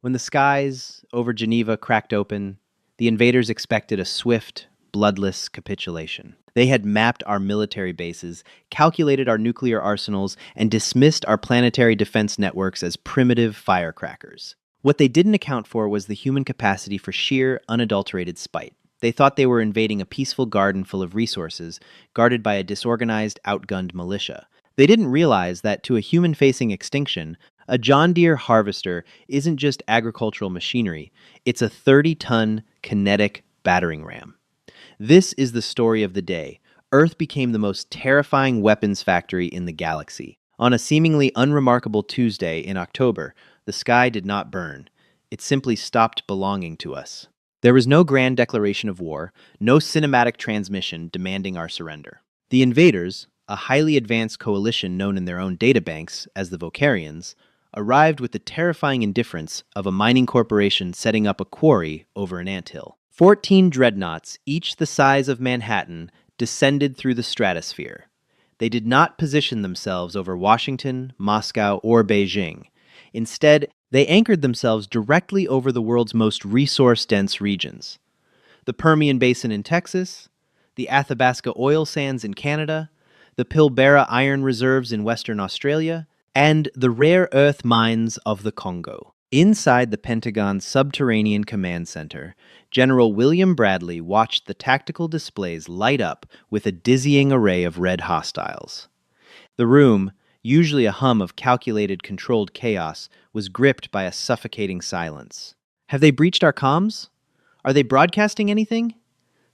When the skies over Geneva cracked open, the invaders expected a swift, bloodless capitulation. They had mapped our military bases, calculated our nuclear arsenals, and dismissed our planetary defense networks as primitive firecrackers. What they didn't account for was the human capacity for sheer, unadulterated spite. They thought they were invading a peaceful garden full of resources, guarded by a disorganized, outgunned militia. They didn't realize that to a human-facing extinction, a John Deere harvester isn't just agricultural machinery, it's a 30-ton kinetic battering ram. This is the story of the day. Earth became the most terrifying weapons factory in the galaxy. On a seemingly unremarkable Tuesday in October, the sky did not burn. It simply stopped belonging to us. There was no grand declaration of war, no cinematic transmission demanding our surrender. The invaders, a highly advanced coalition known in their own databanks as the Vocarians, arrived with the terrifying indifference of a mining corporation setting up a quarry over an anthill. 14 dreadnoughts, each the size of Manhattan, descended through the stratosphere. They did not position themselves over Washington, Moscow, or Beijing. Instead, they anchored themselves directly over the world's most resource-dense regions. The Permian Basin in Texas, the Athabasca oil sands in Canada, the Pilbara iron reserves in Western Australia, and the rare earth mines of the Congo. Inside the Pentagon's subterranean command center, General William Bradley watched the tactical displays light up with a dizzying array of red hostiles. The room, usually a hum of calculated, controlled chaos, was gripped by a suffocating silence. "Have they breached our comms? Are they broadcasting anything?"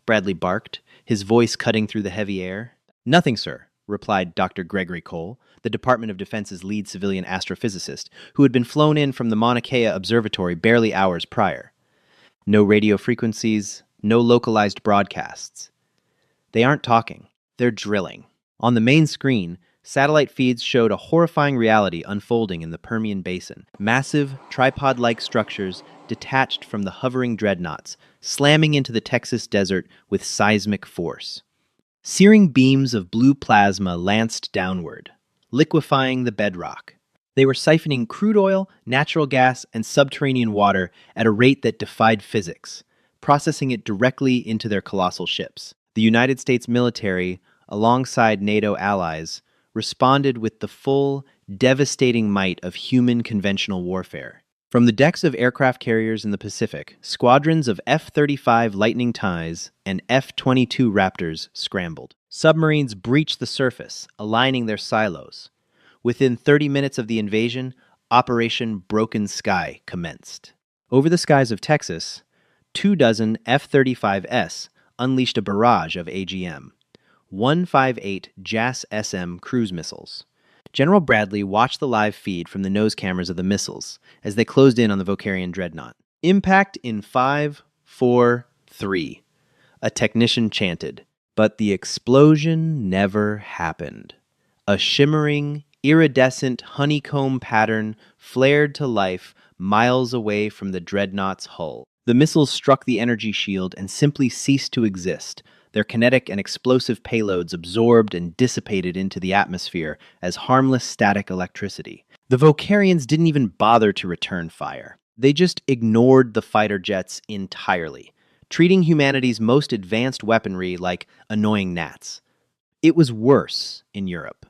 Bradley barked, his voice cutting through the heavy air. "Nothing, sir," replied Dr. Gregory Cole, the Department of Defense's lead civilian astrophysicist, who had been flown in from the Mauna Kea Observatory barely hours prior. "No radio frequencies, no localized broadcasts. They aren't talking, they're drilling." On the main screen, satellite feeds showed a horrifying reality unfolding in the Permian Basin. Massive, tripod-like structures detached from the hovering dreadnoughts, slamming into the Texas desert with seismic force. Searing beams of blue plasma lanced downward, liquefying the bedrock. They were siphoning crude oil, natural gas, and subterranean water at a rate that defied physics, processing it directly into their colossal ships. The United States military, alongside NATO allies, responded with the full, devastating might of human conventional warfare. From the decks of aircraft carriers in the Pacific, squadrons of F-35 Lightning Ties and F-22 Raptors scrambled. Submarines breached the surface, aligning their silos. Within 30 minutes of the invasion, Operation Broken Sky commenced. Over the skies of Texas, 24 F-35S unleashed a barrage of AGM. 158 JAS-SM cruise missiles. General Bradley watched the live feed from the nose cameras of the missiles as they closed in on the Vocarian dreadnought. "Impact in 5, 4, 3, a technician chanted. But the explosion never happened. A shimmering, iridescent honeycomb pattern flared to life miles away from the dreadnought's hull. The missiles struck the energy shield and simply ceased to exist, their kinetic and explosive payloads absorbed and dissipated into the atmosphere as harmless static electricity. The Vocarians didn't even bother to return fire. They just ignored the fighter jets entirely, treating humanity's most advanced weaponry like annoying gnats. It was worse in Europe.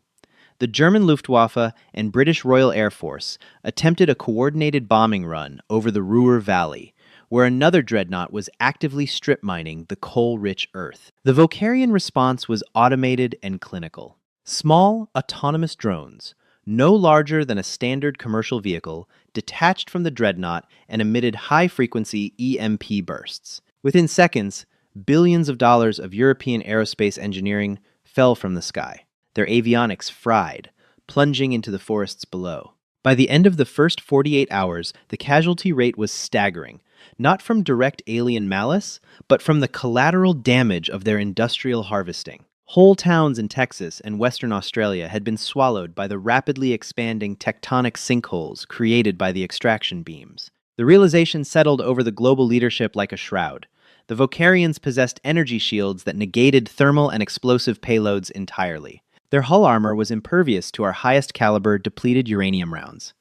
The German Luftwaffe and British Royal Air Force attempted a coordinated bombing run over the Ruhr Valley, where another dreadnought was actively strip mining the coal-rich earth. The Vocarian response was automated and clinical. Small, autonomous drones, no larger than a standard commercial vehicle, detached from the dreadnought and emitted high-frequency EMP bursts. Within seconds, billions of dollars of European aerospace engineering fell from the sky, their avionics fried, plunging into the forests below. By the end of the first 48 hours, the casualty rate was staggering, not from direct alien malice, but from the collateral damage of their industrial harvesting. Whole towns in Texas and Western Australia had been swallowed by the rapidly expanding tectonic sinkholes created by the extraction beams. The realization settled over the global leadership like a shroud. The Vocarians possessed energy shields that negated thermal and explosive payloads entirely. Their hull armor was impervious to our highest caliber depleted uranium rounds.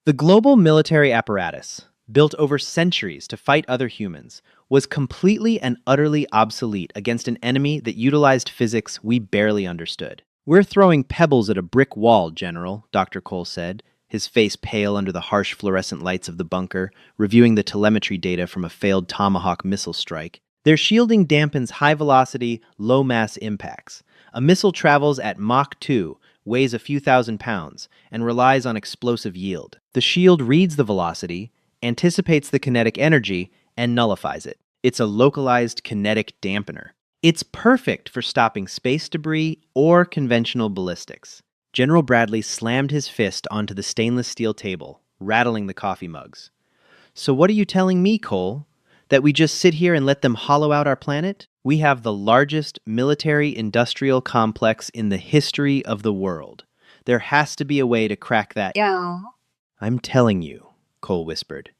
The global military apparatus, built over centuries to fight other humans, was completely and utterly obsolete against an enemy that utilized physics we barely understood. "We're throwing pebbles at a brick wall, General," Dr. Cole said, his face pale under the harsh fluorescent lights of the bunker, reviewing the telemetry data from a failed Tomahawk missile strike. "Their shielding dampens high-velocity, low-mass impacts. A missile travels at Mach 2, weighs a few thousand pounds, and relies on explosive yield. The shield reads the velocity, anticipates the kinetic energy, and nullifies it. It's a localized kinetic dampener. It's perfect for stopping space debris or conventional ballistics." General Bradley slammed his fist onto the stainless steel table, rattling the coffee mugs. "So what are you telling me, Cole? That we just sit here and let them hollow out our planet? We have the largest military-industrial complex in the history of the world. There has to be a way to crack that." Yeah. "I'm telling you," Cole whispered,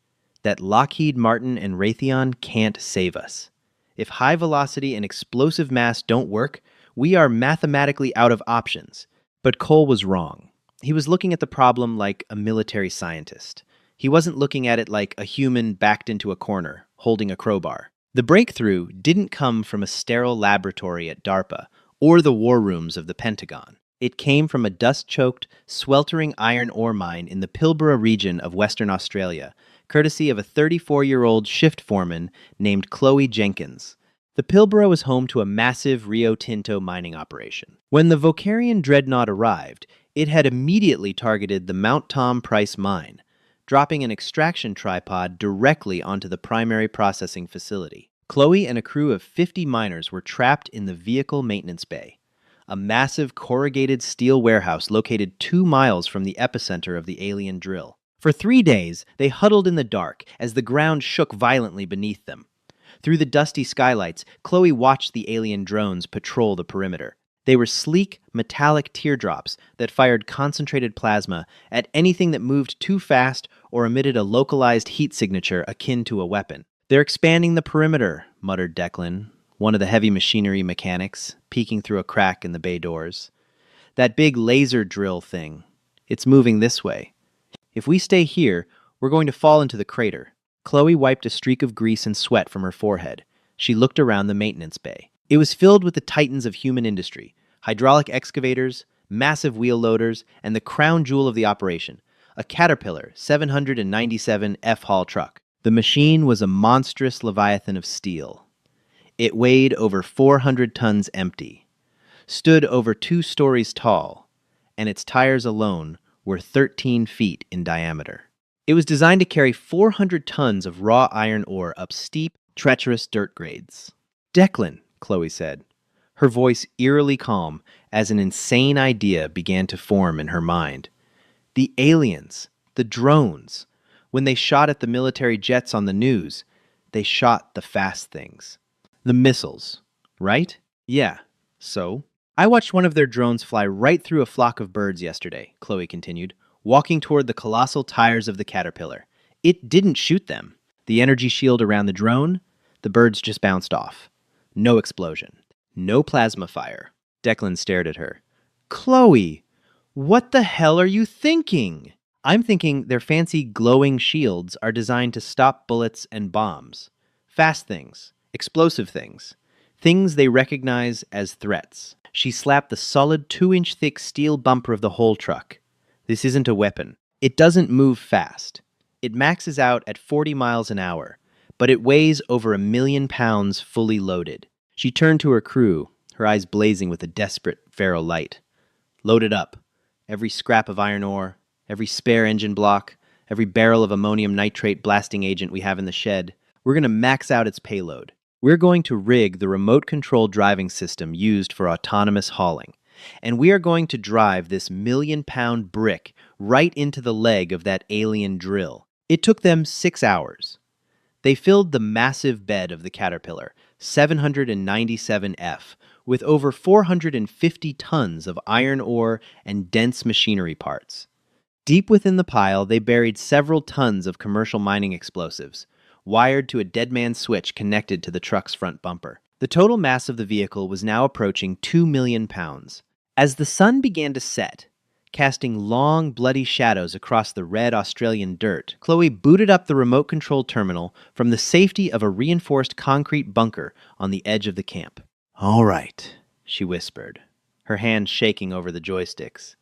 "that Lockheed Martin and Raytheon can't save us. If high velocity and explosive mass don't work, we are mathematically out of options." But Cole was wrong. He was looking at the problem like a military scientist. He wasn't looking at it like a human backed into a corner, holding a crowbar. The breakthrough didn't come from a sterile laboratory at DARPA or the war rooms of the Pentagon. It came from a dust-choked, sweltering iron ore mine in the Pilbara region of Western Australia, courtesy of a 34-year-old shift foreman named Chloe Jenkins. The Pilbara was home to a massive Rio Tinto mining operation. When the Vocarian dreadnought arrived, it had immediately targeted the Mount Tom Price mine, dropping an extraction tripod directly onto the primary processing facility. Chloe and a crew of 50 miners were trapped in the vehicle maintenance bay, a massive corrugated steel warehouse located 2 miles from the epicenter of the alien drill. For 3 days, they huddled in the dark as the ground shook violently beneath them. Through the dusty skylights, Chloe watched the alien drones patrol the perimeter. They were sleek, metallic teardrops that fired concentrated plasma at anything that moved too fast or emitted a localized heat signature akin to a weapon. "They're expanding the perimeter," muttered Declan, one of the heavy machinery mechanics, peeking through a crack in the bay doors. "That big laser drill thing. It's moving this way. If we stay here, we're going to fall into the crater." Chloe wiped a streak of grease and sweat from her forehead. She looked around the maintenance bay. It was filled with the titans of human industry, hydraulic excavators, massive wheel loaders, and the crown jewel of the operation, a Caterpillar 797 F-Haul truck. The machine was a monstrous leviathan of steel. It weighed over 400 tons empty, stood over 2 stories tall, and its tires alone were 13 feet in diameter. It was designed to carry 400 tons of raw iron ore up steep, treacherous dirt grades. "Declan," Chloe said, her voice eerily calm as an insane idea began to form in her mind. "The aliens, the drones, when they shot at the military jets on the news, they shot the fast things. The missiles, right?" "Yeah, so?" "I watched one of their drones fly right through a flock of birds yesterday," Chloe continued, walking toward the colossal tires of the Caterpillar. "It didn't shoot them. The energy shield around the drone, the birds just bounced off. No explosion. No plasma fire." Declan stared at her. "Chloe, what the hell are you thinking?" "I'm thinking their fancy glowing shields are designed to stop bullets and bombs. Fast things, explosive things, things they recognize as threats." She slapped the solid 2-inch thick steel bumper of the whole truck. "This isn't a weapon. It doesn't move fast. It maxes out at 40 miles an hour, but it weighs over 1 million pounds fully loaded." She turned to her crew, her eyes blazing with a desperate, feral light. "Load it up. Every scrap of iron ore, every spare engine block, every barrel of ammonium nitrate blasting agent we have in the shed. We're going to max out its payload. We're going to rig the remote-controlled driving system used for autonomous hauling. And we are going to drive this 1 million-pound brick right into the leg of that alien drill." It took them 6 hours. They filled the massive bed of the Caterpillar, 797F, with over 450 tons of iron ore and dense machinery parts. Deep within the pile, they buried several tons of commercial mining explosives, wired to a deadman switch connected to the truck's front bumper. The total mass of the vehicle was now approaching 2 million pounds. As the sun began to set, casting long, bloody shadows across the red Australian dirt. Chloe booted up the remote control terminal from the safety of a reinforced concrete bunker on the edge of the camp. "All right," she whispered, her hands shaking over the joysticks.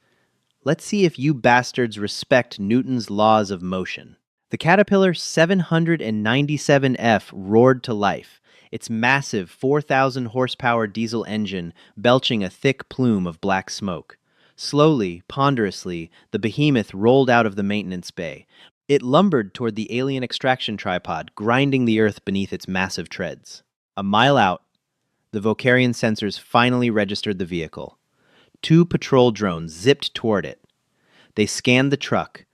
"Let's see if you bastards respect Newton's laws of motion." The Caterpillar 797F roared to life, its massive 4,000 horsepower diesel engine belching a thick plume of black smoke. Slowly, ponderously, the behemoth rolled out of the maintenance bay. It lumbered toward the alien extraction tripod, grinding the earth beneath its massive treads. A mile out, the Vocarian sensors finally registered the vehicle. 2 patrol drones zipped toward it. They scanned the truck.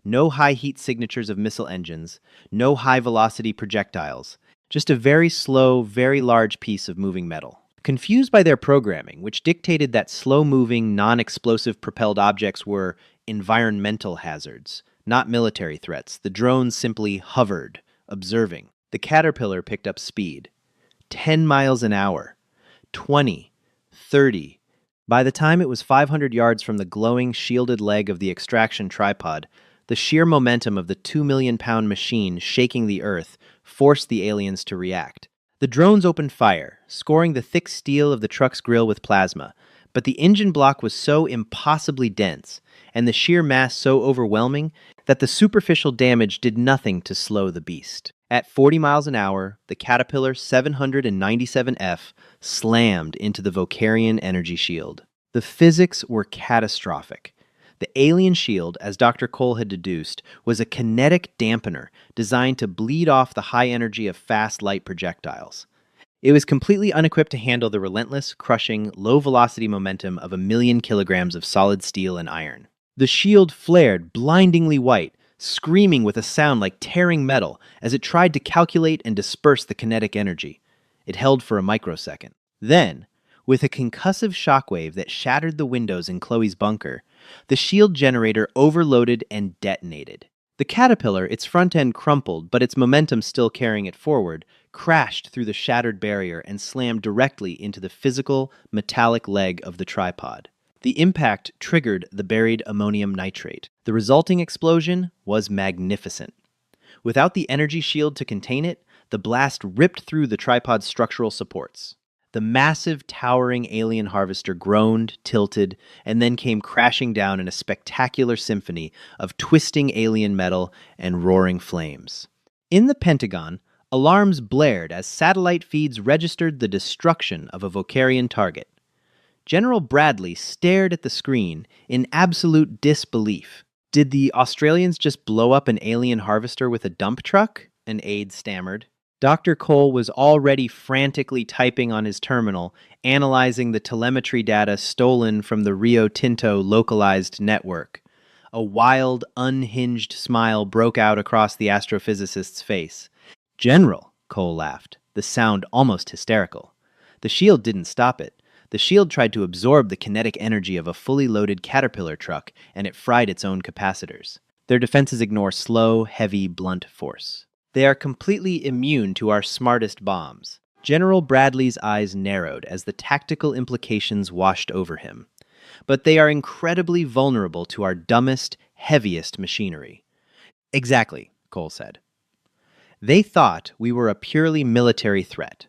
No high heat signatures of missile engines, no high velocity projectiles, just a very slow, very large piece of moving metal. Confused by their programming, which dictated that slow-moving, non-explosive propelled objects were environmental hazards, not military threats, the drones simply hovered, observing. The Caterpillar picked up speed. 10 miles an hour. 20. 30. By the time it was 500 yards from the glowing, shielded leg of the extraction tripod, the sheer momentum of the 2-million-pound machine shaking the earth forced the aliens to react. The drones opened fire, scoring the thick steel of the truck's grille with plasma, but the engine block was so impossibly dense, and the sheer mass so overwhelming, that the superficial damage did nothing to slow the beast. At 40 miles an hour, the Caterpillar 797F slammed into the Vocarian energy shield. The physics were catastrophic. The alien shield, as Dr. Cole had deduced, was a kinetic dampener designed to bleed off the high energy of fast light projectiles. It was completely unequipped to handle the relentless, crushing, low-velocity momentum of 1,000,000 kilograms of solid steel and iron. The shield flared blindingly white, screaming with a sound like tearing metal as it tried to calculate and disperse the kinetic energy. It held for a microsecond. Then, with a concussive shockwave that shattered the windows in Chloe's bunker, the shield generator overloaded and detonated. The Caterpillar, its front end crumpled, but its momentum still carrying it forward, crashed through the shattered barrier and slammed directly into the physical, metallic leg of the tripod. The impact triggered the buried ammonium nitrate. The resulting explosion was magnificent. Without the energy shield to contain it, the blast ripped through the tripod's structural supports. The massive, towering alien harvester groaned, tilted, and then came crashing down in a spectacular symphony of twisting alien metal and roaring flames. In the Pentagon, alarms blared as satellite feeds registered the destruction of a Vocarian target. General Bradley stared at the screen in absolute disbelief. "Did the Australians just blow up an alien harvester with a dump truck?" an aide stammered. Dr. Cole was already frantically typing on his terminal, analyzing the telemetry data stolen from the Rio Tinto localized network. A wild, unhinged smile broke out across the astrophysicist's face. "General," Cole laughed, the sound almost hysterical. "The shield didn't stop it. The shield tried to absorb the kinetic energy of a fully loaded Caterpillar truck, and it fried its own capacitors. Their defenses ignore slow, heavy, blunt force. They are completely immune to our smartest bombs." General Bradley's eyes narrowed as the tactical implications washed over him. "But they are incredibly vulnerable to our dumbest, heaviest machinery." "Exactly," Cole said. "They thought we were a purely military threat.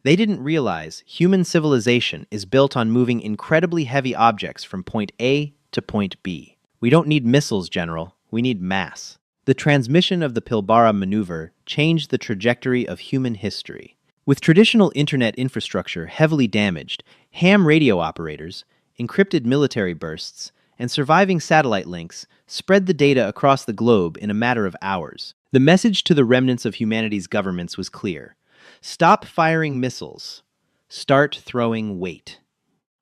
They didn't realize human civilization is built on moving incredibly heavy objects from point A to point B. We don't need missiles, General. We need mass." The transmission of the Pilbara maneuver changed the trajectory of human history. With traditional internet infrastructure heavily damaged, ham radio operators, encrypted military bursts, and surviving satellite links spread the data across the globe in a matter of hours. The message to the remnants of humanity's governments was clear. Stop firing missiles. Start throwing weight.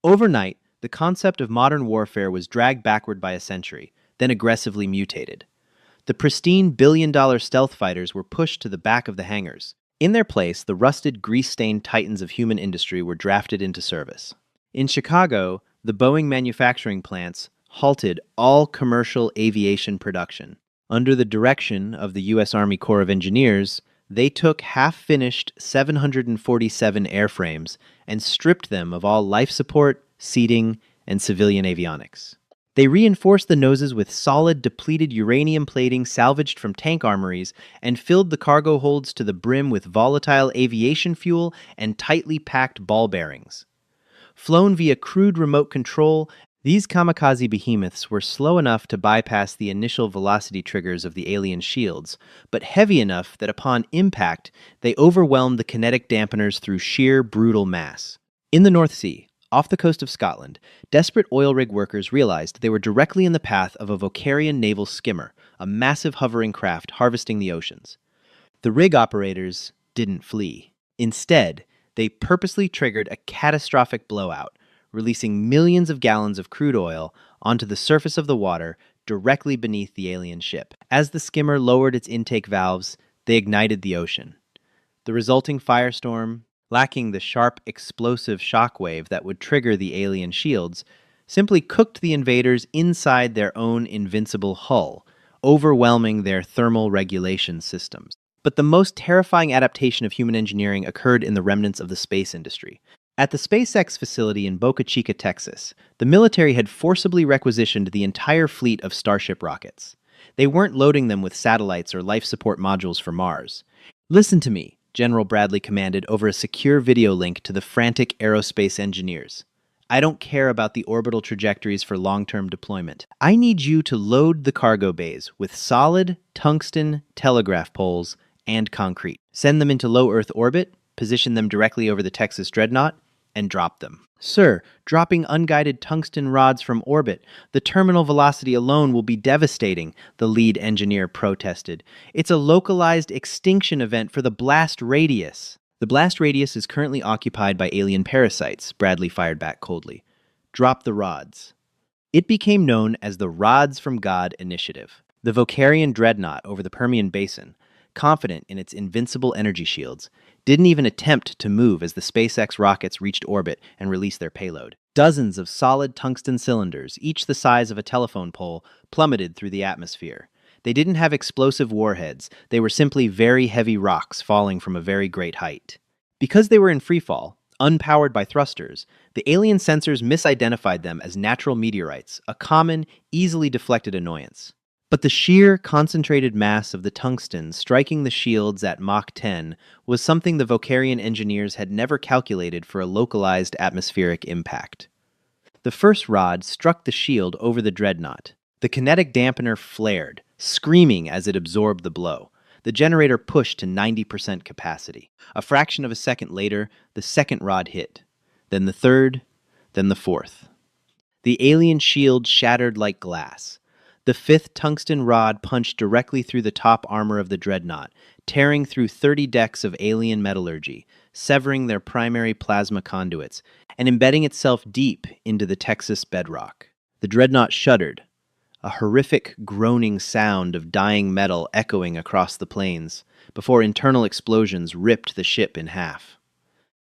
Overnight, the concept of modern warfare was dragged backward by a century, then aggressively mutated. The pristine billion-dollar stealth fighters were pushed to the back of the hangars. In their place, the rusted, grease-stained titans of human industry were drafted into service. In Chicago, the Boeing manufacturing plants halted all commercial aviation production. Under the direction of the U.S. Army Corps of Engineers, they took half-finished 747 airframes and stripped them of all life support, seating, and civilian avionics. They reinforced the noses with solid, depleted uranium plating salvaged from tank armories and filled the cargo holds to the brim with volatile aviation fuel and tightly packed ball bearings. Flown via crude remote control, these kamikaze behemoths were slow enough to bypass the initial velocity triggers of the alien shields, but heavy enough that upon impact, they overwhelmed the kinetic dampeners through sheer, brutal mass. In the North Sea, off the coast of Scotland, desperate oil rig workers realized they were directly in the path of a Vocarian naval skimmer, a massive hovering craft harvesting the oceans. The rig operators didn't flee. Instead, they purposely triggered a catastrophic blowout, releasing millions of gallons of crude oil onto the surface of the water directly beneath the alien ship. As the skimmer lowered its intake valves, they ignited the ocean. The resulting firestorm, lacking the sharp, explosive shockwave that would trigger the alien shields, simply cooked the invaders inside their own invincible hull, overwhelming their thermal regulation systems. But the most terrifying adaptation of human engineering occurred in the remnants of the space industry. At the SpaceX facility in Boca Chica, Texas, the military had forcibly requisitioned the entire fleet of Starship rockets. They weren't loading them with satellites or life support modules for Mars. "Listen to me," General Bradley commanded over a secure video link to the frantic aerospace engineers. "I don't care about the orbital trajectories for long-term deployment. I need you to load the cargo bays with solid, tungsten telegraph poles and concrete. Send them into low Earth orbit, position them directly over the Texas Dreadnought, and drop them." "Sir, dropping unguided tungsten rods from orbit. The terminal velocity alone will be devastating," the lead engineer protested. "It's a localized extinction event for the blast radius." "The blast radius is currently occupied by alien parasites," Bradley fired back coldly. "Drop the rods." It became known as the Rods from God Initiative. The Vocarian Dreadnought over the Permian Basin, confident in its invincible energy shields, didn't even attempt to move as the SpaceX rockets reached orbit and released their payload. Dozens of solid tungsten cylinders, each the size of a telephone pole, plummeted through the atmosphere. They didn't have explosive warheads, they were simply very heavy rocks falling from a very great height. Because they were in freefall, unpowered by thrusters, the alien sensors misidentified them as natural meteorites, a common, easily deflected annoyance. But the sheer, concentrated mass of the tungsten striking the shields at Mach 10 was something the Vocarian engineers had never calculated for a localized atmospheric impact. The first rod struck the shield over the Dreadnought. The kinetic dampener flared, screaming as it absorbed the blow. The generator pushed to 90% capacity. A fraction of a second later, the second rod hit. Then the third, then the fourth. The alien shield shattered like glass. The fifth tungsten rod punched directly through the top armor of the Dreadnought, tearing through 30 decks of alien metallurgy, severing their primary plasma conduits, and embedding itself deep into the Texas bedrock. The Dreadnought shuddered, a horrific groaning sound of dying metal echoing across the plains, before internal explosions ripped the ship in half.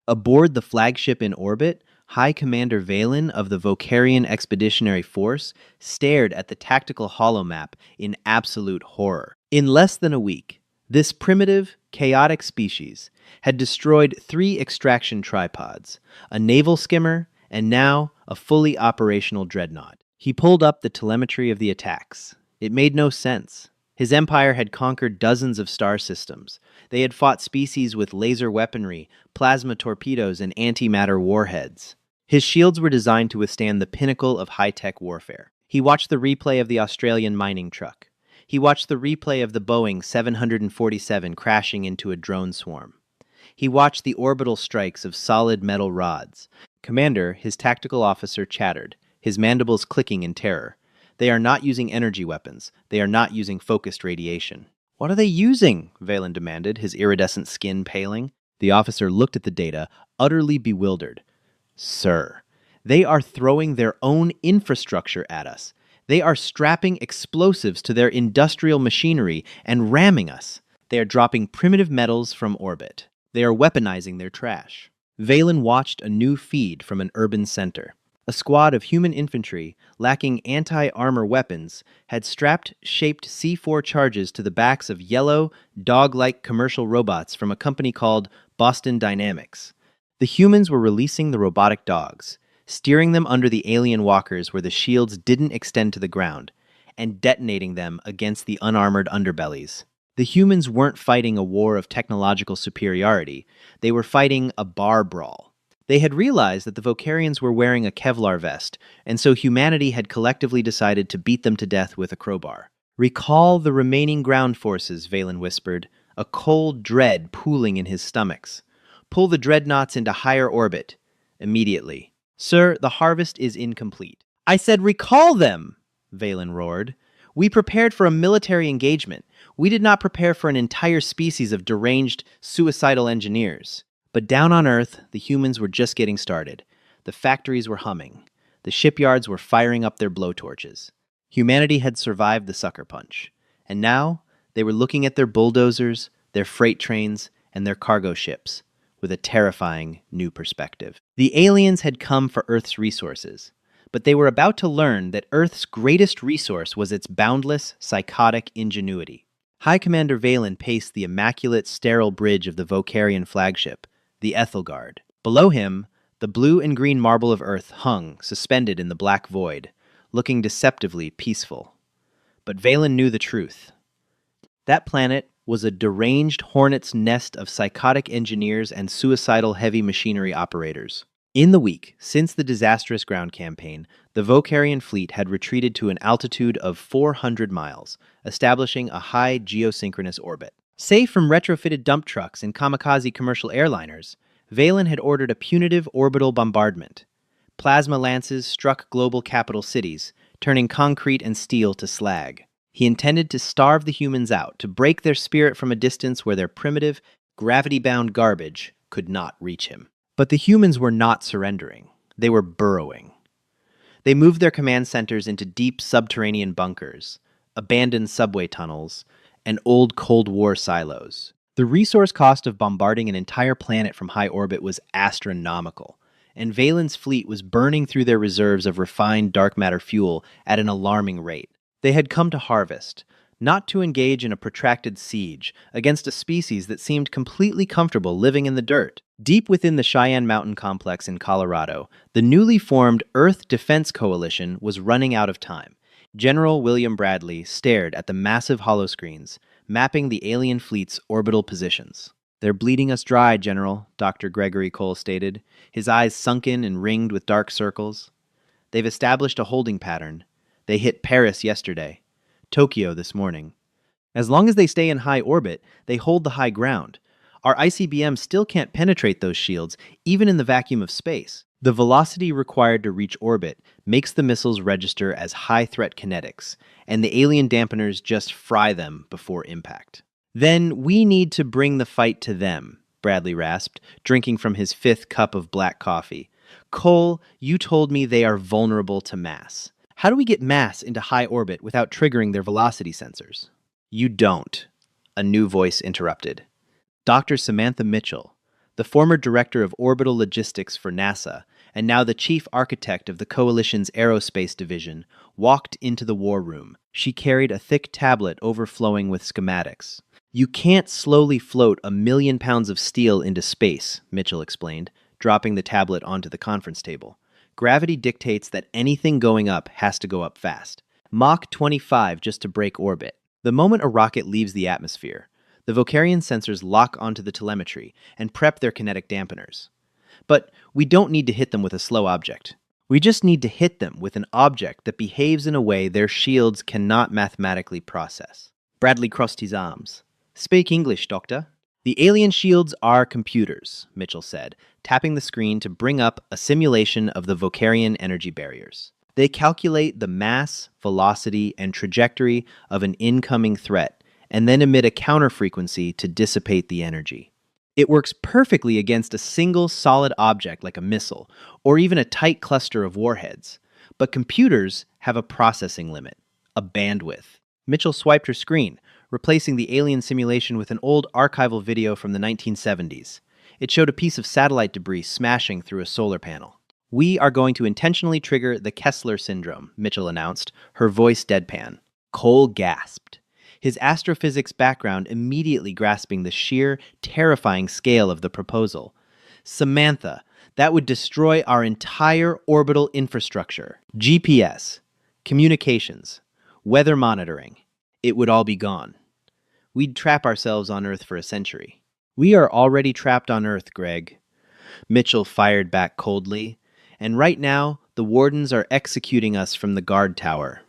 Aboard the flagship in orbit, High Commander Valen of the Vocarian Expeditionary Force stared at the tactical holomap in absolute horror. In less than a week, this primitive, chaotic species had destroyed 3 extraction tripods, a naval skimmer, and now a fully operational dreadnought. He pulled up the telemetry of the attacks. It made no sense. His empire had conquered dozens of star systems. They had fought species with laser weaponry, plasma torpedoes, and antimatter warheads. His shields were designed to withstand the pinnacle of high-tech warfare. He watched the replay of the Australian mining truck. He watched the replay of the Boeing 747 crashing into a drone swarm. He watched the orbital strikes of solid metal rods. "Commander," his tactical officer chattered, his mandibles clicking in terror. "They are not using energy weapons. They are not using focused radiation." "What are they using?" Valen demanded, his iridescent skin paling. The officer looked at the data, utterly bewildered. "Sir, they are throwing their own infrastructure at us. They are strapping explosives to their industrial machinery and ramming us. They are dropping primitive metals from orbit. They are weaponizing their trash." Valen watched a new feed from an urban center. A squad of human infantry, lacking anti-armor weapons, had strapped shaped C4 charges to the backs of yellow, dog-like commercial robots from a company called Boston Dynamics. The humans were releasing the robotic dogs, steering them under the alien walkers where the shields didn't extend to the ground, and detonating them against the unarmored underbellies. The humans weren't fighting a war of technological superiority, they were fighting a bar brawl. They had realized that the Vocarians were wearing a Kevlar vest, and so humanity had collectively decided to beat them to death with a crowbar. "Recall the remaining ground forces," Valen whispered, a cold dread pooling in his stomachs. "Pull the dreadnoughts into higher orbit. Immediately." "Sir, the harvest is incomplete." "I said recall them!" Valen roared. "We prepared for a military engagement. We did not prepare for an entire species of deranged, suicidal engineers." But down on Earth, the humans were just getting started. The factories were humming. The shipyards were firing up their blowtorches. Humanity had survived the sucker punch. And now, they were looking at their bulldozers, their freight trains, and their cargo ships with a terrifying new perspective. The aliens had come for Earth's resources, but they were about to learn that Earth's greatest resource was its boundless, psychotic ingenuity. High Commander Valen paced the immaculate, sterile bridge of the Vocarian flagship, the Ethelgard. Below him, the blue and green marble of Earth hung, suspended in the black void, looking deceptively peaceful. But Valen knew the truth. That planet was a deranged hornet's nest of psychotic engineers and suicidal heavy machinery operators. In the week since the disastrous ground campaign, the Vocarian fleet had retreated to an altitude of 400 miles, establishing a high geosynchronous orbit. Safe from retrofitted dump trucks and kamikaze commercial airliners, Valen had ordered a punitive orbital bombardment. Plasma lances struck global capital cities, turning concrete and steel to slag. He intended to starve the humans out, to break their spirit from a distance where their primitive, gravity-bound garbage could not reach him. But the humans were not surrendering. They were burrowing. They moved their command centers into deep subterranean bunkers, abandoned subway tunnels, and old Cold War silos. The resource cost of bombarding an entire planet from high orbit was astronomical, and Valen's fleet was burning through their reserves of refined dark matter fuel at an alarming rate. They had come to harvest, not to engage in a protracted siege against a species that seemed completely comfortable living in the dirt. Deep within the Cheyenne Mountain complex in Colorado, the newly formed Earth Defense Coalition was running out of time. General William Bradley stared at the massive holoscreens, mapping the alien fleet's orbital positions. "They're bleeding us dry, General," Dr. Gregory Cole stated, his eyes sunken and ringed with dark circles. "They've established a holding pattern. They hit Paris yesterday, Tokyo this morning. As long as they stay in high orbit, they hold the high ground. Our ICBM still can't penetrate those shields, even in the vacuum of space. The velocity required to reach orbit makes the missiles register as high-threat kinetics, and the alien dampeners just fry them before impact." "Then we need to bring the fight to them," Bradley rasped, drinking from his 5th cup of black coffee. "Cole, you told me they are vulnerable to mass. How do we get mass into high orbit without triggering their velocity sensors?" "You don't," a new voice interrupted. Dr. Samantha Mitchell, the former director of orbital logistics for NASA, and now the chief architect of the Coalition's aerospace division, walked into the war room. She carried a thick tablet overflowing with schematics. "You can't slowly float 1,000,000 pounds of steel into space," Mitchell explained, dropping the tablet onto the conference table. "Gravity dictates that anything going up has to go up fast. Mach 25 just to break orbit. The moment a rocket leaves the atmosphere, the Vocarian sensors lock onto the telemetry and prep their kinetic dampeners. But we don't need to hit them with a slow object. We just need to hit them with an object that behaves in a way their shields cannot mathematically process." Bradley crossed his arms. "Speak English, Doctor." "The alien shields are computers," Mitchell said, tapping the screen to bring up a simulation of the Vocarian energy barriers. "They calculate the mass, velocity, and trajectory of an incoming threat, and then emit a counterfrequency to dissipate the energy. It works perfectly against a single solid object like a missile, or even a tight cluster of warheads. But computers have a processing limit, a bandwidth." Mitchell swiped her screen, replacing the alien simulation with an old archival video from the 1970s. It showed a piece of satellite debris smashing through a solar panel. "We are going to intentionally trigger the Kessler syndrome," Mitchell announced, her voice deadpan. Cole gasped, his astrophysics background immediately grasping the sheer, terrifying scale of the proposal. "Samantha, That would destroy our entire orbital infrastructure. GPS, communications, weather monitoring. It would all be gone. We'd trap ourselves on Earth for a century. We are already trapped on Earth, Greg. Mitchell fired back coldly. And right now, the wardens are executing us from the guard tower.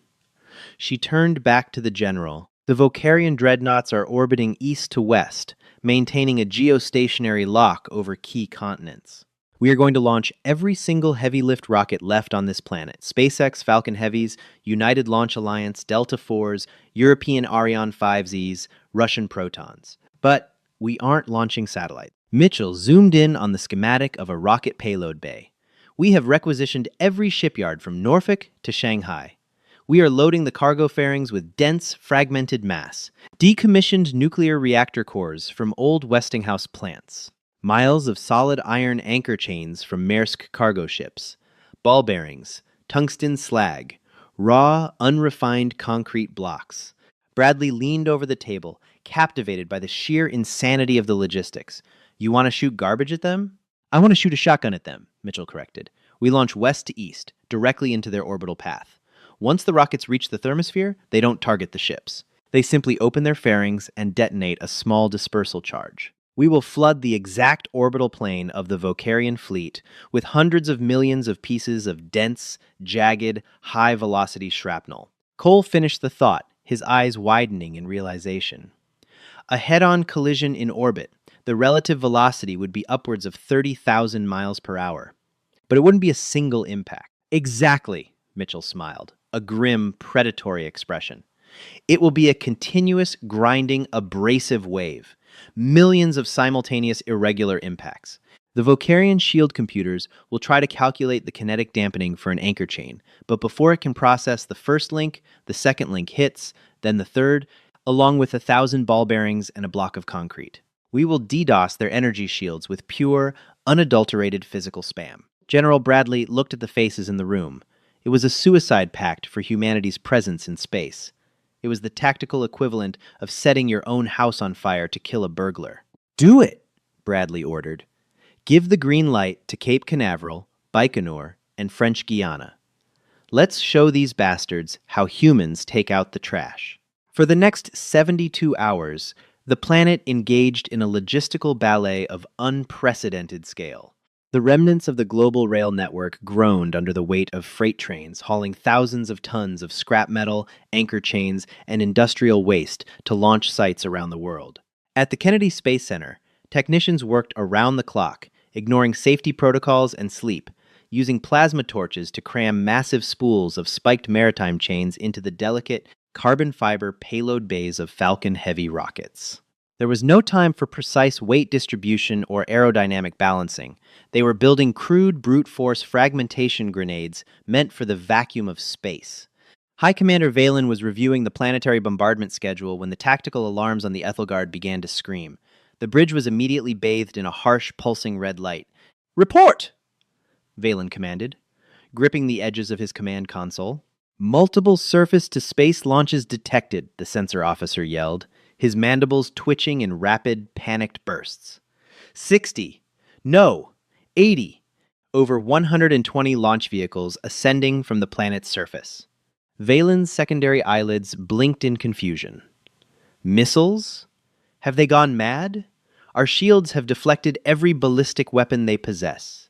She turned back to the general. The Vocarian dreadnoughts are orbiting east to west, maintaining a geostationary lock over key continents. We are going to launch every single heavy lift rocket left on this planet. SpaceX Falcon Heavies, United Launch Alliance, Delta IVs, European Ariane 5Zs, Russian Protons. But we aren't launching satellites. Mitchell zoomed in on the schematic of a rocket payload bay. We have requisitioned every shipyard from Norfolk to Shanghai. We are loading the cargo fairings with dense, fragmented mass, decommissioned nuclear reactor cores from old Westinghouse plants, miles of solid iron anchor chains from Maersk cargo ships, ball bearings, tungsten slag, raw, unrefined concrete blocks. Bradley leaned over the table, captivated by the sheer insanity of the logistics. You want to shoot garbage at them? I want to shoot a shotgun at them, Mitchell corrected. We launch west to east, directly into their orbital path. Once the rockets reach the thermosphere, they don't target the ships. They simply open their fairings and detonate a small dispersal charge. We will flood the exact orbital plane of the Vocarian fleet with hundreds of millions of pieces of dense, jagged, high-velocity shrapnel. Cole finished the thought, his eyes widening in realization. A head-on collision in orbit, the relative velocity would be upwards of 30,000 miles per hour. But it wouldn't be a single impact. Exactly, Mitchell smiled, a grim, predatory expression. It will be a continuous, grinding, abrasive wave. Millions of simultaneous irregular impacts. The Vocarian shield computers will try to calculate the kinetic dampening for an anchor chain, but before it can process the first link, the second link hits, then the third, along with 1,000 ball bearings and a block of concrete. We will DDoS their energy shields with pure, unadulterated physical spam. General Bradley looked at the faces in the room. It was a suicide pact for humanity's presence in space. It was the tactical equivalent of setting your own house on fire to kill a burglar. Do it, Bradley ordered. Give the green light to Cape Canaveral, Baikonur, and French Guiana. Let's show these bastards how humans take out the trash. For the next 72 hours, the planet engaged in a logistical ballet of unprecedented scale. The remnants of the global rail network groaned under the weight of freight trains hauling thousands of tons of scrap metal, anchor chains, and industrial waste to launch sites around the world. At the Kennedy Space Center, technicians worked around the clock, ignoring safety protocols and sleep, using plasma torches to cram massive spools of spiked maritime chains into the delicate, carbon fiber payload bays of Falcon Heavy rockets. There was no time for precise weight distribution or aerodynamic balancing. They were building crude brute force fragmentation grenades meant for the vacuum of space. High Commander Valen was reviewing the planetary bombardment schedule when the tactical alarms on the Ethelgard began to scream. The bridge was immediately bathed in a harsh, pulsing red light. "Report!" Valen commanded, gripping the edges of his command console. "Multiple surface-to-space launches detected," the sensor officer yelled, his mandibles twitching in rapid, panicked bursts. 60. No. 80. Over 120 launch vehicles ascending from the planet's surface. Valen's secondary eyelids blinked in confusion. Missiles? Have they gone mad? Our shields have deflected every ballistic weapon they possess.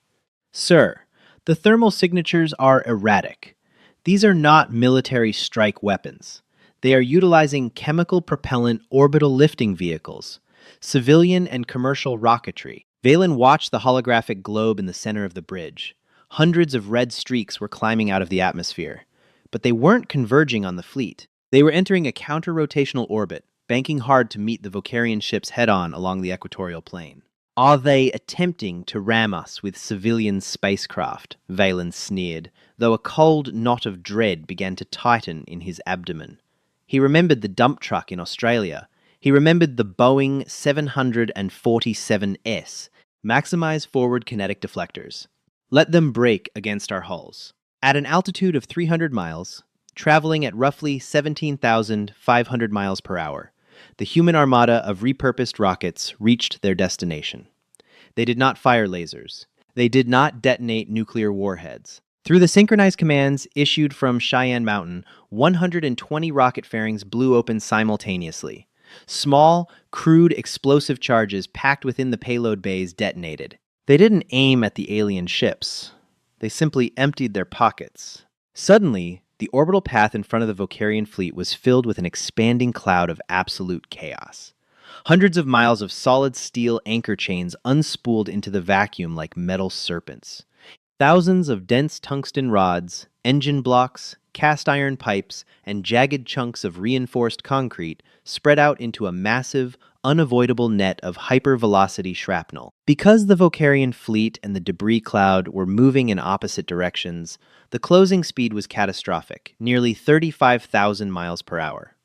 Sir, the thermal signatures are erratic. These are not military strike weapons. They are utilizing chemical propellant orbital lifting vehicles, civilian and commercial rocketry. Valen watched the holographic globe in the center of the bridge. Hundreds of red streaks were climbing out of the atmosphere. But they weren't converging on the fleet. They were entering a counter-rotational orbit, banking hard to meet the Vocarian ships head-on along the equatorial plane. Are they attempting to ram us with civilian spacecraft? Valen sneered, though a cold knot of dread began to tighten in his abdomen. He remembered the dump truck in Australia. He remembered the Boeing 747S. Maximize forward kinetic deflectors. Let them break against our hulls. At an altitude of 300 miles, traveling at roughly 17,500 miles per hour, the human armada of repurposed rockets reached their destination. They did not fire lasers. They did not detonate nuclear warheads. Through the synchronized commands issued from Cheyenne Mountain, 120 rocket fairings blew open simultaneously. Small, crude explosive charges packed within the payload bays detonated. They didn't aim at the alien ships. They simply emptied their pockets. Suddenly, the orbital path in front of the Vocarian fleet was filled with an expanding cloud of absolute chaos. Hundreds of miles of solid steel anchor chains unspooled into the vacuum like metal serpents. Thousands of dense tungsten rods, engine blocks, cast iron pipes, and jagged chunks of reinforced concrete spread out into a massive, unavoidable net of hypervelocity shrapnel. Because the Vocarian fleet and the debris cloud were moving in opposite directions, the closing speed was catastrophic, nearly 35,000 miles per hour.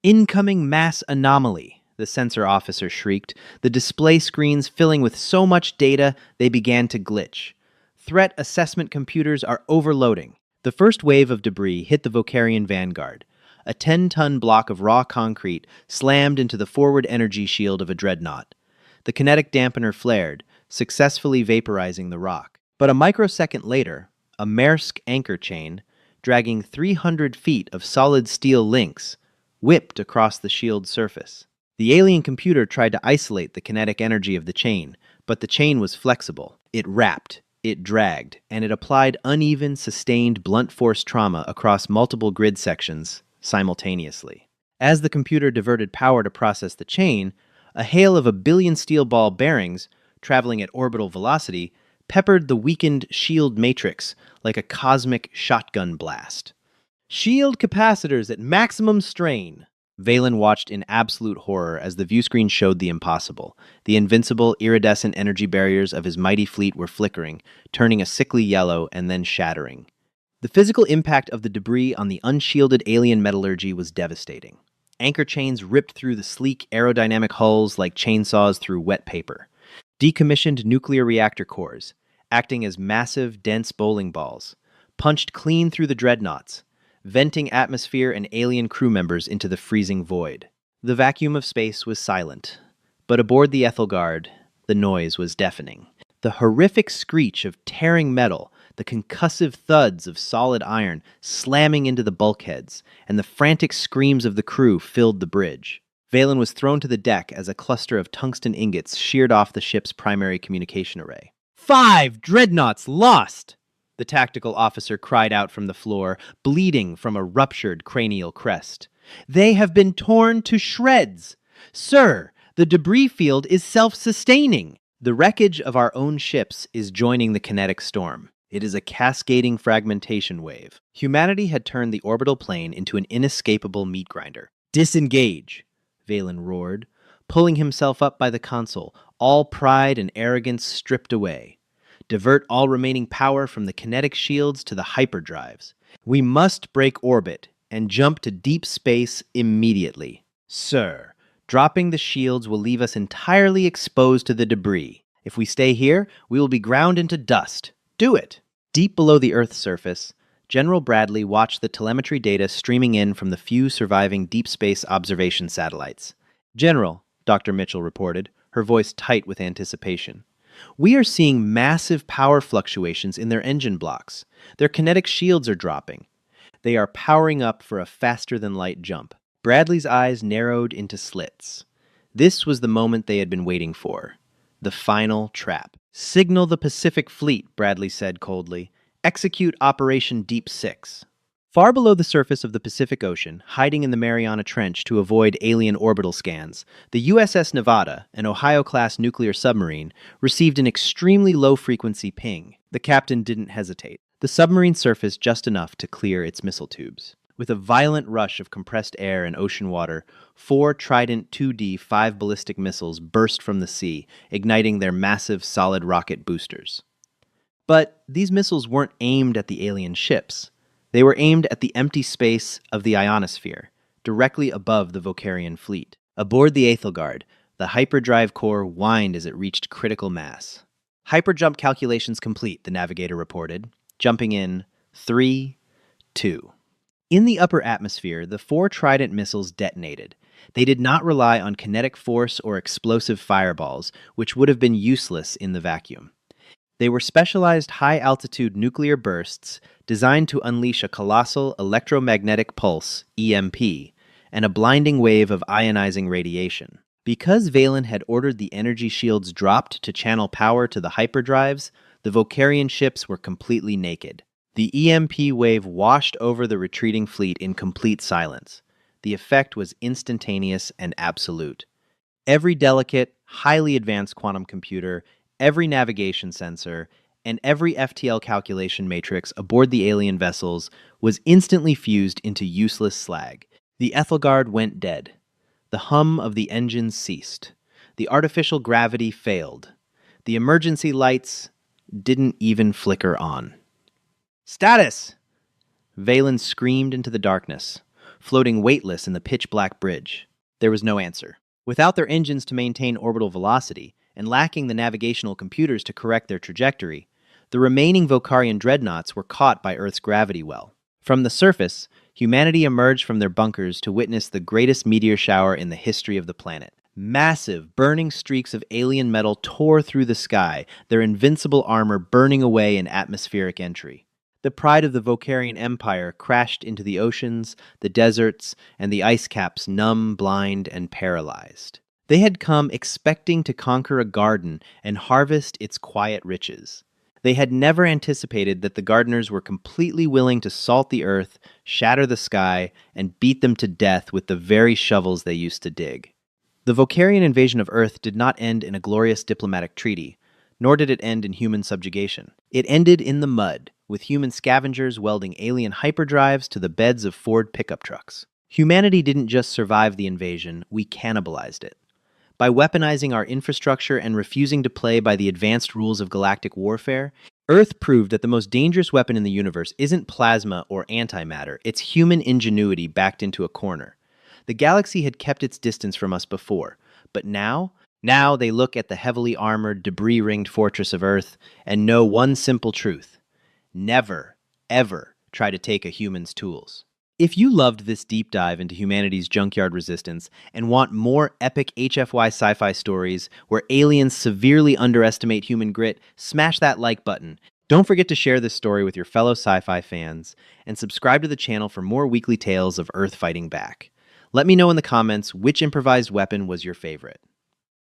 "Incoming mass anomaly," the sensor officer shrieked, the display screens filling with so much data they began to glitch. "Threat assessment computers are overloading." The first wave of debris hit the Vocarian vanguard. A 10-ton block of raw concrete slammed into the forward energy shield of a dreadnought. The kinetic dampener flared, successfully vaporizing the rock. But a microsecond later, a Maersk anchor chain, dragging 300 feet of solid steel links, whipped across the shield's surface. The alien computer tried to isolate the kinetic energy of the chain, but the chain was flexible. It wrapped, it dragged, and it applied uneven, sustained blunt force trauma across multiple grid sections simultaneously. As the computer diverted power to process the chain, a hail of 1 billion steel ball bearings, traveling at orbital velocity, peppered the weakened shield matrix like a cosmic shotgun blast. "Shield capacitors at maximum strain." Valen watched in absolute horror as the viewscreen showed the impossible. The invincible, iridescent energy barriers of his mighty fleet were flickering, turning a sickly yellow and then shattering. The physical impact of the debris on the unshielded alien metallurgy was devastating. Anchor chains ripped through the sleek aerodynamic hulls like chainsaws through wet paper. Decommissioned nuclear reactor cores, acting as massive, dense bowling balls, punched clean through the dreadnoughts, venting atmosphere and alien crew members into the freezing void. The vacuum of space was silent, but aboard the Ethelgard, the noise was deafening. The horrific screech of tearing metal, the concussive thuds of solid iron slamming into the bulkheads, and the frantic screams of the crew filled the bridge. Valen was thrown to the deck as a cluster of tungsten ingots sheared off the ship's primary communication array. "5 dreadnoughts lost!" the tactical officer cried out from the floor, bleeding from a ruptured cranial crest. "They have been torn to shreds! Sir, the debris field is self-sustaining! The wreckage of our own ships is joining the kinetic storm. It is a cascading fragmentation wave." Humanity had turned the orbital plane into an inescapable meat grinder. "Disengage!" Valen roared, pulling himself up by the console, all pride and arrogance stripped away. "Divert all remaining power from the kinetic shields to the hyperdrives. We must break orbit and jump to deep space immediately. Sir, dropping the shields will leave us entirely exposed to the debris. If we stay here, we will be ground into dust. Do it!" Deep below the Earth's surface, General Bradley watched the telemetry data streaming in from the few surviving deep space observation satellites. "General," Dr. Mitchell reported, her voice tight with anticipation, "we are seeing massive power fluctuations in their engine blocks. Their kinetic shields are dropping. They are powering up for a faster-than-light jump." Bradley's eyes narrowed into slits. This was the moment they had been waiting for. The final trap. "Signal the Pacific Fleet," Bradley said coldly. "Execute Operation Deep Six." Far below the surface of the Pacific Ocean, hiding in the Mariana Trench to avoid alien orbital scans, the USS Nevada, an Ohio-class nuclear submarine, received an extremely low-frequency ping. The captain didn't hesitate. The submarine surfaced just enough to clear its missile tubes. With a violent rush of compressed air and ocean water, 4 Trident 2D 5 ballistic missiles burst from the sea, igniting their massive solid rocket boosters. But these missiles weren't aimed at the alien ships. They were aimed at the empty space of the ionosphere, directly above the Vocarian fleet. Aboard the Aethelgard, the hyperdrive core whined as it reached critical mass. "Hyperjump calculations complete," the navigator reported, jumping in 3, 2. In the upper atmosphere, the 4 Trident missiles detonated. They did not rely on kinetic force or explosive fireballs, which would have been useless in the vacuum. They were specialized high-altitude nuclear bursts designed to unleash a colossal electromagnetic pulse, EMP, and a blinding wave of ionizing radiation. Because Valen had ordered the energy shields dropped to channel power to the hyperdrives, the Vocarian ships were completely naked. The EMP wave washed over the retreating fleet in complete silence. The effect was instantaneous and absolute. Every delicate, highly advanced quantum computer, every navigation sensor, and every FTL calculation matrix aboard the alien vessels was instantly fused into useless slag. The Ethelgard went dead. The hum of the engines ceased. The artificial gravity failed. The emergency lights didn't even flicker on. Status! Valen screamed into the darkness, floating weightless in the pitch-black bridge. There was no answer. Without their engines to maintain orbital velocity, and lacking the navigational computers to correct their trajectory, the remaining Vocarian dreadnoughts were caught by Earth's gravity well. From the surface, humanity emerged from their bunkers to witness the greatest meteor shower in the history of the planet. Massive, burning streaks of alien metal tore through the sky, their invincible armor burning away in atmospheric entry. The pride of the Vocarian Empire crashed into the oceans, the deserts, and the ice caps numb, blind, and paralyzed. They had come expecting to conquer a garden and harvest its quiet riches. They had never anticipated that the gardeners were completely willing to salt the earth, shatter the sky, and beat them to death with the very shovels they used to dig. The Vocarian invasion of Earth did not end in a glorious diplomatic treaty, nor did it end in human subjugation. It ended in the mud, with human scavengers welding alien hyperdrives to the beds of Ford pickup trucks. Humanity didn't just survive the invasion, we cannibalized it. By weaponizing our infrastructure and refusing to play by the advanced rules of galactic warfare, Earth proved that the most dangerous weapon in the universe isn't plasma or antimatter, it's human ingenuity backed into a corner. The galaxy had kept its distance from us before, but now they look at the heavily armored, debris-ringed fortress of Earth and know one simple truth. Never, ever try to take a human's tools. If you loved this deep dive into humanity's junkyard resistance and want more epic HFY sci-fi stories where aliens severely underestimate human grit, smash that like button. Don't forget to share this story with your fellow sci-fi fans and subscribe to the channel for more weekly tales of Earth fighting back. Let me know in the comments which improvised weapon was your favorite.